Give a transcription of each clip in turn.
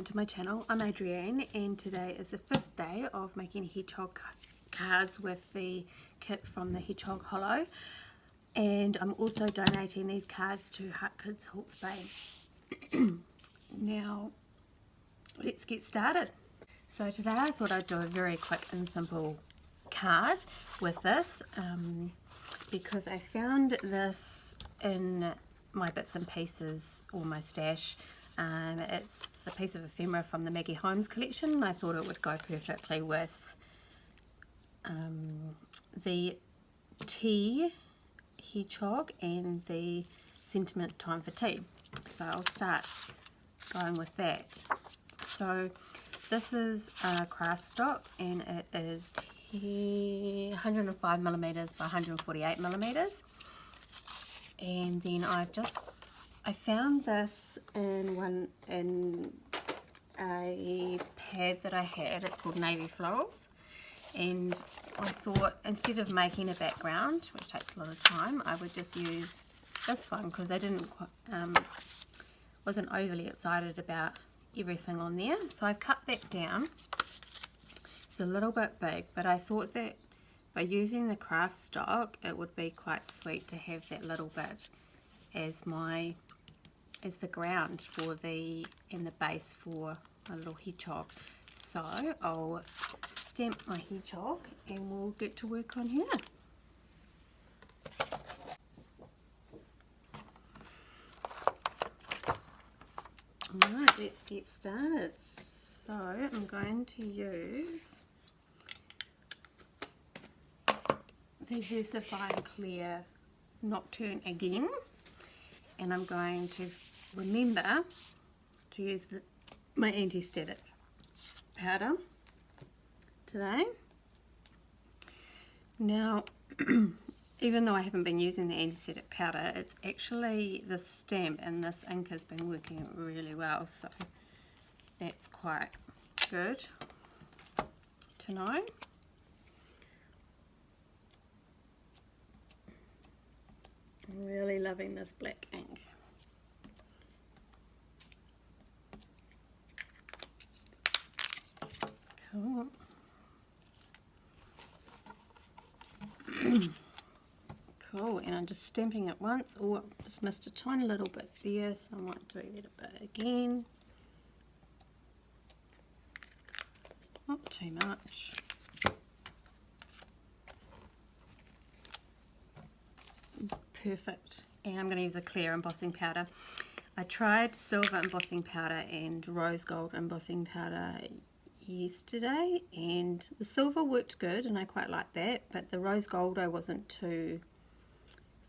to my channel. I'm Adrianne and today is the 5th day of making hedgehog cards with the kit from the Hedgehog Hollow, and I'm also donating these cards to Heart Kids Hawke's Bay. Now let's get started. So today I thought I'd do a very quick and simple card with this because I found this in my bits and pieces or my stash. It's a piece of ephemera from the Maggie Holmes collection. I thought it would go perfectly with the Tea Hedgehog and the Sentiment Time for Tea. So I'll start going with that. So this is a craft stock and it is 105 millimeters by 148 millimeters. And then I found this in a pad that I had. It's called Navy Florals, and I thought instead of making a background, which takes a lot of time, I would just use this one because I wasn't overly excited about everything on there. So I've cut that down. It's a little bit big, but I thought that by using the craft stock it would be quite sweet to have that little bit as the ground for the base for my little hedgehog. So I'll stamp my hedgehog and we'll get to work on here. Alright, let's get started. So I'm going to use the Versify Clear Nocturne again, and I'm going to remember to use my anti-static powder today. Now even though I haven't been using the anti-static powder, it's actually the stamp and this ink has been working really well, so that's quite good to know. I'm really loving this black ink. Cool. Cool, and I'm just stamping it once. Oh, I just missed a tiny little bit there, so I might do that a bit again. Not too much. Perfect. And I'm going to use a clear embossing powder. I tried silver embossing powder and rose gold embossing powder yesterday, and the silver worked good and I quite liked that, but the rose gold I wasn't too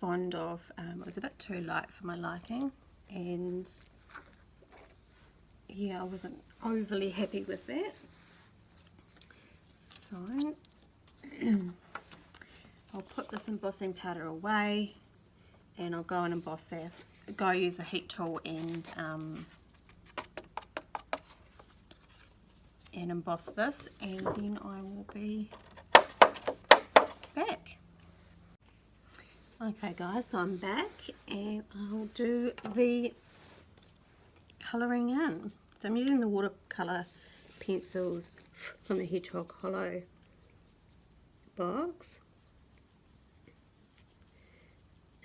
fond of. It was a bit too light for my liking, and yeah, I wasn't overly happy with that. So I'll put this embossing powder away and I'll go and emboss this. Go use a heat tool and emboss this, and then I will be back. Okay guys, so I'm back and I'll do the colouring in. So I'm using the watercolour pencils from the Hedgehog Hollow box.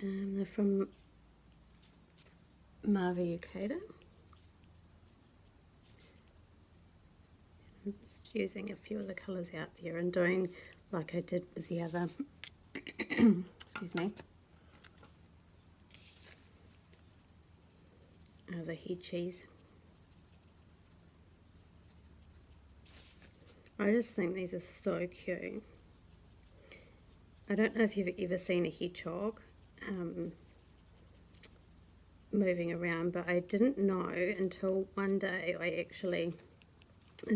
They're from Maggie Holmes. I'm just using a few of the colours out there and doing like I did with the other excuse me, the head cheese. I just think these are so cute. I don't know if you've ever seen a hedgehog moving around, but I didn't know until one day it was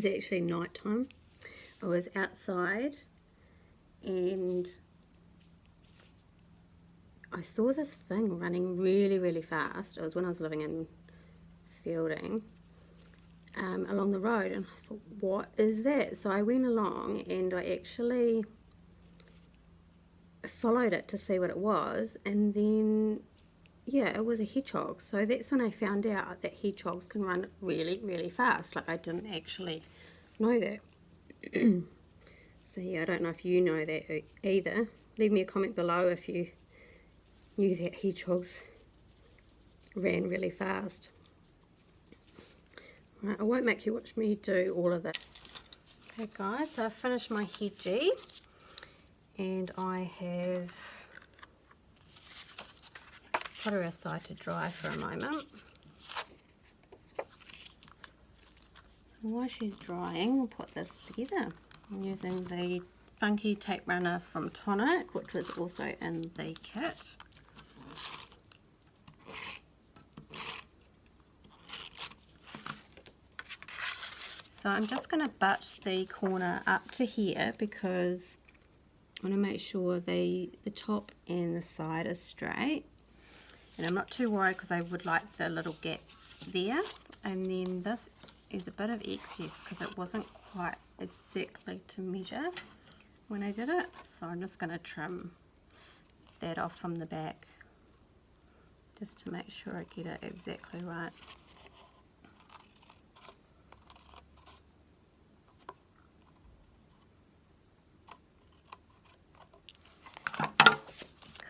actually night time. I was outside and I saw this thing running really, really fast. It was when I was living in Fielding, along the road, and I thought, what is that? So I went along and I actually followed it to see what it was, and then yeah, it was a hedgehog. So that's when I found out that hedgehogs can run really, really fast. Like, I didn't actually know that. So yeah, I don't know if you know that either. Leave me a comment below if you knew that hedgehogs ran really fast. Right, I won't make you watch me do all of this. Okay guys, so I finished my hedgie and I have just put her aside to dry for a moment. So while she's drying, we'll put this together. I'm using the funky tape runner from Tonic, which was also in the kit. So I'm just going to butt the corner up to here because I want to make sure the top and the side is straight. And I'm not too worried because I would like the little gap there. And then this is a bit of excess because it wasn't quite exactly to measure when I did it. So I'm just going to trim that off from the back just to make sure I get it exactly right.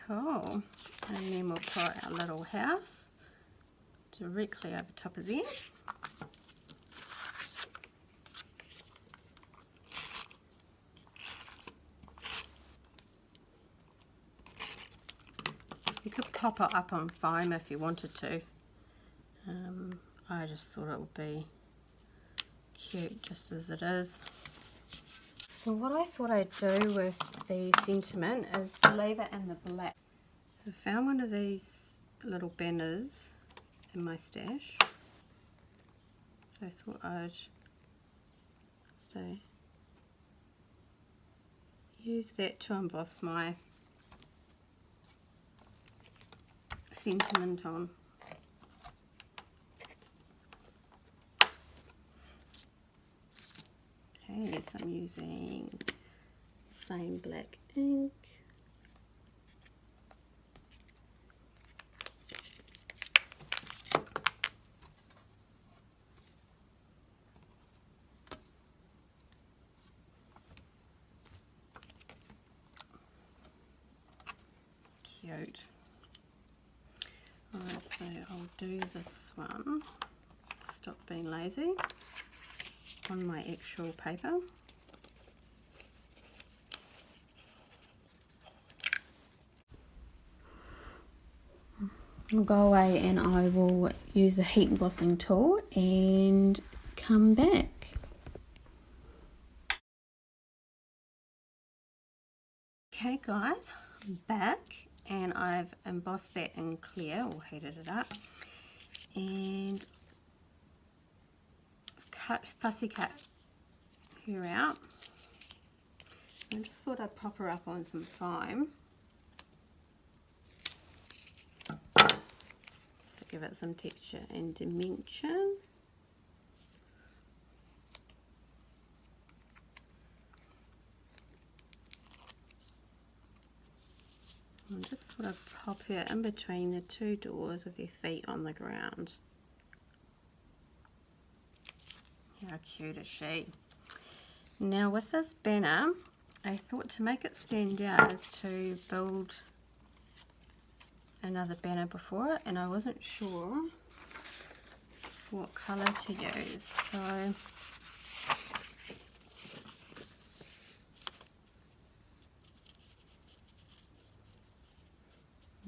Cool. And then we'll put our little house directly over top of there. You could pop it up on foam if you wanted to. I just thought it would be cute just as it is. So what I thought I'd do with the sentiment is leave it in the black. I found one of these little banners in my stash. So I thought I'd use that to emboss my sentiment on. Okay, so I'm using the same black ink. Cute. Alright, so I'll do this one. Stop being lazy on my actual paper. I'll go away and I will use the heat embossing tool and come back. Okay guys, I'm back and I've embossed that in clear or heated it up and fussy cut her out. I just thought I'd pop her up on some foam. So give it some texture and dimension. I just thought I'd pop her in between the two doors with her feet on the ground. How cute is she? Now with this banner, I thought to make it stand out is to build another banner before it, and I wasn't sure what colour to use. So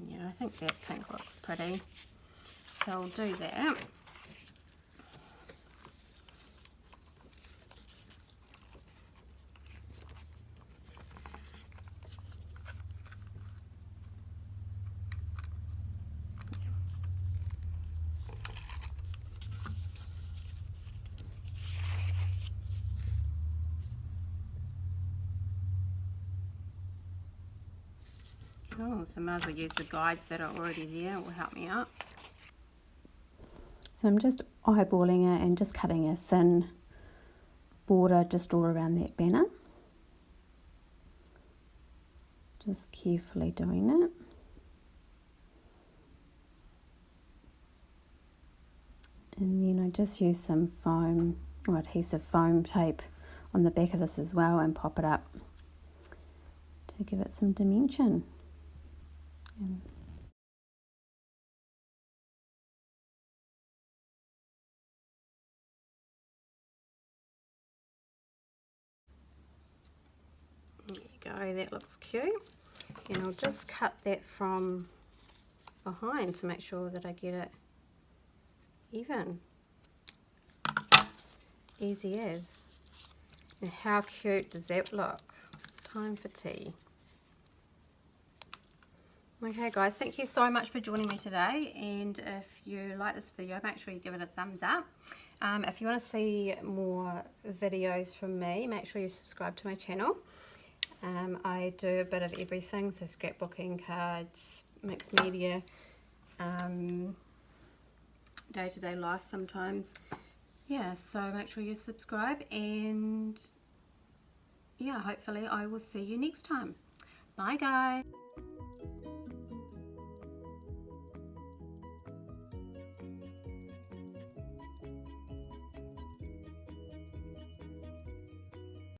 yeah, I think that pink looks pretty. So I'll do that. Oh, so might as well use the guides that are already there. It will help me out. So I'm just eyeballing it and just cutting a thin border just all around that banner. Just carefully doing it. And then I just use some foam or adhesive foam tape on the back of this as well and pop it up to give it some dimension. And there you go, that looks cute. And I'll just cut that from behind to make sure that I get it even. Easy as. And how cute does that look? Time for tea. Okay guys, thank you so much for joining me today, and if you like this video, make sure you give it a thumbs up. If you want to see more videos from me, make sure you subscribe to my channel. I do a bit of everything, so scrapbooking, cards, mixed media, day-to-day life sometimes. Yeah, so make sure you subscribe, and yeah, hopefully I will see you next time. Bye guys.